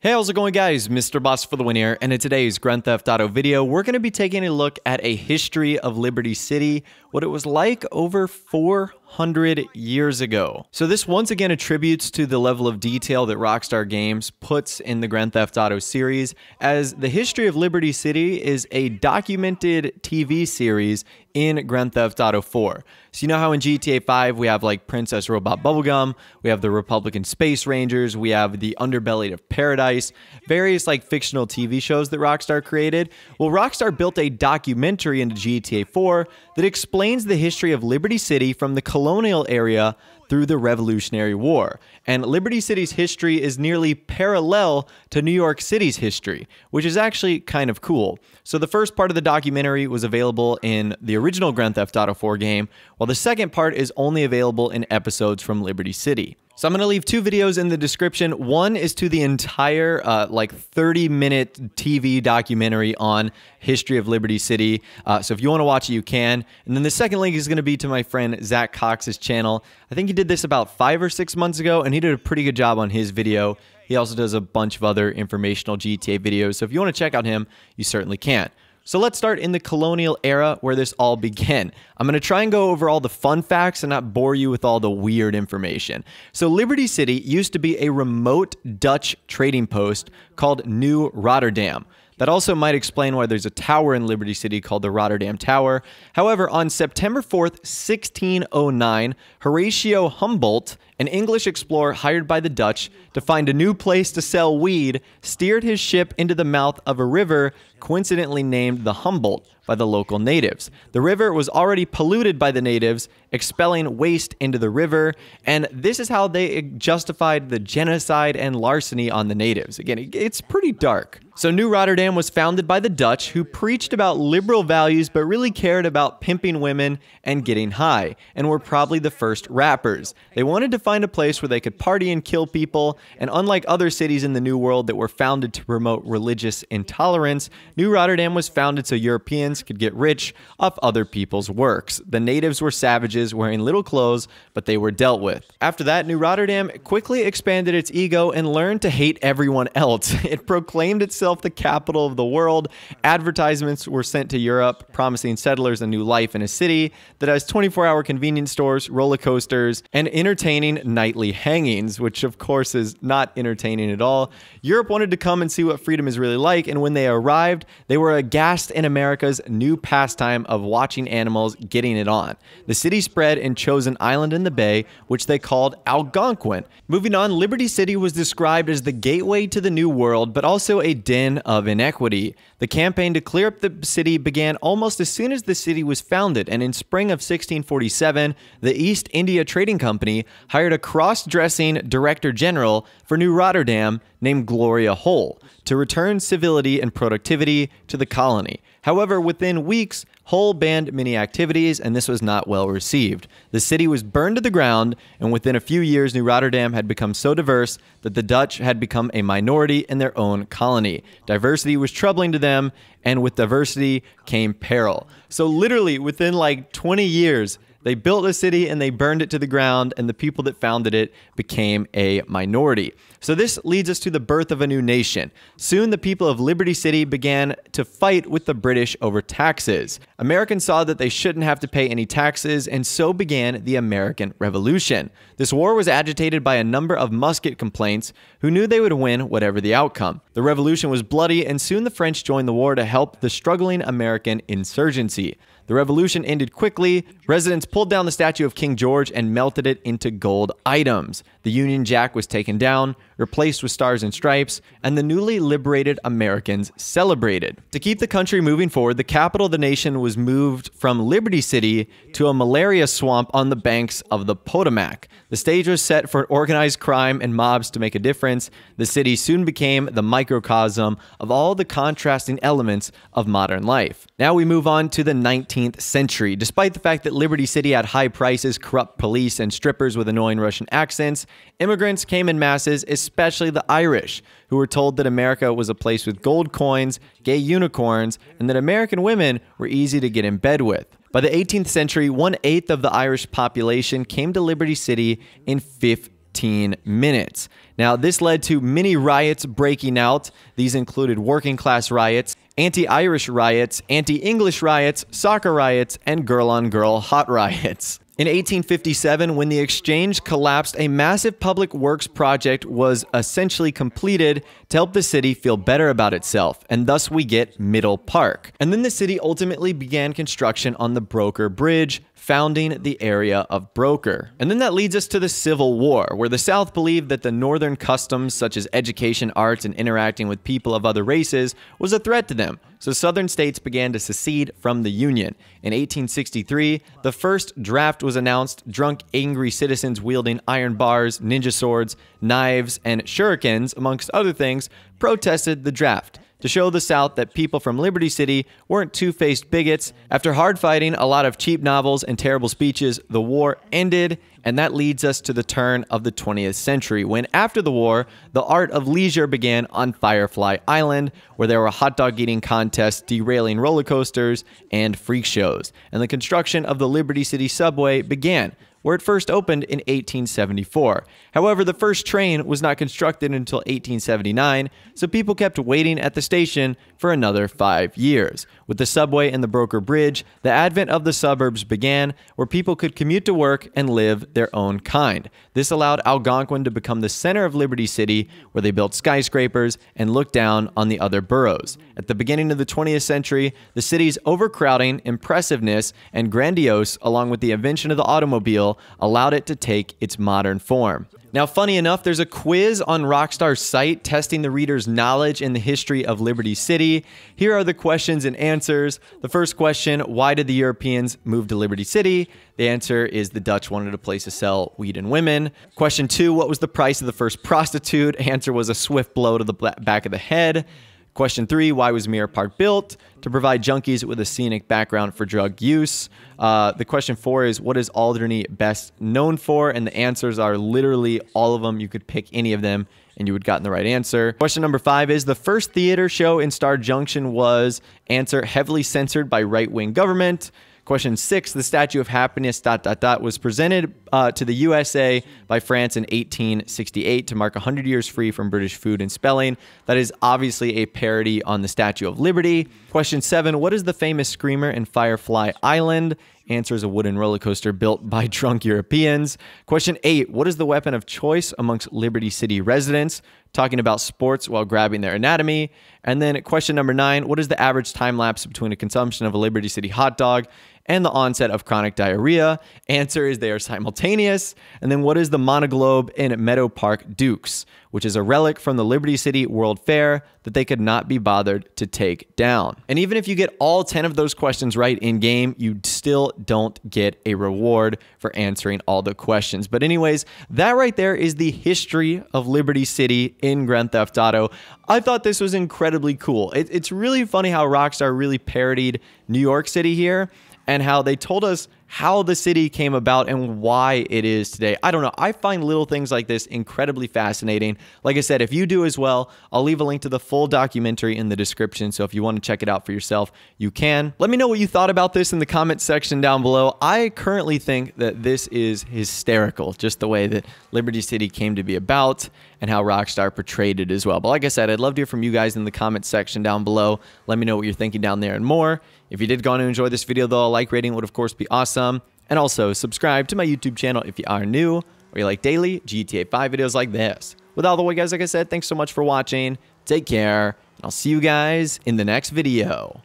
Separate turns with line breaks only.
Hey, how's it going, guys? Mr. Boss for the win here, and in today's Grand Theft Auto video, we're going to be taking a look at a history of Liberty City, what it was like over 400 years ago. So this once again attributes to the level of detail that Rockstar Games puts in the Grand Theft Auto series, as the history of Liberty City is a documented TV series in Grand Theft Auto 4. So you know how in GTA 5 we have like Princess Robot Bubblegum, we have the Republican Space Rangers, we have the Underbelly of Paradise, various like fictional TV shows that Rockstar created. Well, Rockstar built a documentary into GTA 4 that explains the history of Liberty City from the Colonial Era through the Revolutionary War. And Liberty City's history is nearly parallel to New York City's history, which is actually kind of cool. So the first part of the documentary was available in the original Grand Theft Auto 4 game, while the second part is only available in episodes from Liberty City. So I'm going to leave two videos in the description. One is to the entire like 30-minute TV documentary on history of Liberty City. So if you want to watch it, you can. And then the second link is going to be to my friend ZacCox's channel. I think he did this about 5 or 6 months ago, and he did a pretty good job on his video. He also does a bunch of other informational GTA videos. So if you want to check out him, you certainly can. So let's start in the Colonial Era, where this all began. I'm going to try and go over all the fun facts and not bore you with all the weird information. So Liberty City used to be a remote Dutch trading post called New Rotterdam. That also might explain why there's a tower in Liberty City called the Rotterdam Tower. However, on September 4th, 1609, Horatio Humboldt, an English explorer hired by the Dutch to find a new place to sell weed, steered his ship into the mouth of a river coincidentally named the Humboldt by the local natives. The river was already polluted by the natives, expelling waste into the river, and this is how they justified the genocide and larceny on the natives. Again, it's pretty dark. So New Rotterdam was founded by the Dutch, who preached about liberal values but really cared about pimping women and getting high, and were probably the first rappers. They wanted to find a place where they could party and kill people, and unlike other cities in the New World that were founded to promote religious intolerance, New Rotterdam was founded so Europeans could get rich off other people's works. The natives were savages wearing little clothes, but they were dealt with. After that, New Rotterdam quickly expanded its ego and learned to hate everyone else. It proclaimed itself the capital of the world. Advertisements were sent to Europe, promising settlers a new life in a city that has 24-hour convenience stores, roller coasters, and entertaining nightly hangings, which of course is not entertaining at all. Europe wanted to come and see what freedom is really like, and when they arrived, they were aghast in America's new pastime of watching animals getting it on. The city spread and chose an island in the bay, which they called Algonquin. Moving on, Liberty City was described as the gateway to the New World, but also a den of inequity. The campaign to clear up the city began almost as soon as the city was founded, and in spring of 1647, the East India Trading Company hired a cross-dressing director general for New Rotterdam named Gloria Hull to return civility and productivity to the colony. However, within weeks, Hull banned many activities, and this was not well received. The city was burned to the ground, and within a few years, New Rotterdam had become so diverse that the Dutch had become a minority in their own colony. Diversity was troubling to them, and with diversity came peril. So literally, within like 20 years, they built a city and they burned it to the ground, and the people that founded it became a minority. So this leads us to the birth of a new nation. Soon the people of Liberty City began to fight with the British over taxes. Americans saw that they shouldn't have to pay any taxes, and so began the American Revolution. This war was agitated by a number of musket complaints who knew they would win whatever the outcome. The revolution was bloody, and soon the French joined the war to help the struggling American insurgency. The revolution ended quickly. Residents pulled down the statue of King George and melted it into gold items. The Union Jack was taken down, replaced with stars and stripes, and the newly liberated Americans celebrated. To keep the country moving forward, the capital of the nation was moved from Liberty City to a malaria swamp on the banks of the Potomac. The stage was set for organized crime and mobs to make a difference. The city soon became the microcosm of all the contrasting elements of modern life. Now we move on to the 19th century. Despite the fact that Liberty City had high prices, corrupt police, and strippers with annoying Russian accents, immigrants came in masses, especially the Irish, who were told that America was a place with gold coins, gay unicorns, and that American women were easy to get in bed with. By the 18th century, 1/8 of the Irish population came to Liberty City in 15 minutes. Now, this led to many riots breaking out. These included working class riots, anti-Irish riots, anti-English riots, soccer riots, and girl-on-girl hot riots. In 1857, when the exchange collapsed, a massive public works project was essentially completed to help the city feel better about itself, and thus we get Middle Park. And then the city ultimately began construction on the Broker Bridge, founding the area of Broker. And then that leads us to the Civil War, where the South believed that the Northern customs such as education, arts, and interacting with people of other races was a threat to them. So Southern states began to secede from the Union. In 1863, the first draft was announced. Drunk, angry citizens wielding iron bars, ninja swords, knives, and shurikens, amongst other things, protested the draft to show the South that people from Liberty City weren't two-faced bigots. After hard fighting, a lot of cheap novels, and terrible speeches, the war ended, and that leads us to the turn of the 20th century, when after the war, the art of leisure began on Firefly Island, where there were hot dog eating contests, derailing roller coasters, and freak shows. And the construction of the Liberty City subway began, where it first opened in 1874. However, the first train was not constructed until 1879, so people kept waiting at the station for another 5 years. With the subway and the Broker Bridge, the advent of the suburbs began, where people could commute to work and live their own kind. This allowed Algonquin to become the center of Liberty City, where they built skyscrapers and looked down on the other boroughs. At the beginning of the 20th century, the city's overcrowding, impressiveness, and grandiose, along with the invention of the automobile, allowed it to take its modern form. Now, funny enough, there's a quiz on Rockstar's site testing the reader's knowledge in the history of Liberty City. Here are the questions and answers. The first question, why did the Europeans move to Liberty City? The answer is the Dutch wanted a place to sell weed and women. Question 2, what was the price of the first prostitute? Answer was a swift blow to the back of the head. Question 3, why was Mirror Park built? To provide junkies with a scenic background for drug use. The question 4 is, what is Alderney best known for? And the answers are literally all of them. You could pick any of them and you would have gotten the right answer. Question number 5 is, the first theater show in Star Junction was, answer, heavily censored by right-wing government. Question 6, the Statue of Happiness ... was presented to the USA by France in 1868 to mark 100 years free from British food and spelling. That is obviously a parody on the Statue of Liberty. Question 7, what is the famous screamer in Firefly Island? Answer is a wooden roller coaster built by drunk Europeans. Question 8, what is the weapon of choice amongst Liberty City residents? Talking about sports while grabbing their anatomy. And then question number 9, what is the average time lapse between a consumption of a Liberty City hot dog and the onset of chronic diarrhea? Answer is they are simultaneous. And then what is the monoglobe in Meadow Park Dukes, which is a relic from the Liberty City World Fair that they could not be bothered to take down. And even if you get all 10 of those questions right in game, you still don't get a reward for answering all the questions. But anyways, that right there is the history of Liberty City in Grand Theft Auto. I thought this was incredibly cool. It's really funny how Rockstar really parodied New York City here, and how they told us how the city came about and why it is today. I don't know. I find little things like this incredibly fascinating. Like I said, if you do as well, I'll leave a link to the full documentary in the description. So if you want to check it out for yourself, you can. Let me know what you thought about this in the comment section down below. I currently think that this is hysterical, just the way that Liberty City came to be about and how Rockstar portrayed it as well. But like I said, I'd love to hear from you guys in the comment section down below. Let me know what you're thinking down there and more. If you did go on and enjoy this video, though, a like rating would, of course, be awesome. And also, subscribe to my YouTube channel if you are new or you like daily GTA 5 videos like this. With all the way, guys, like I said, thanks so much for watching. Take care, and I'll see you guys in the next video.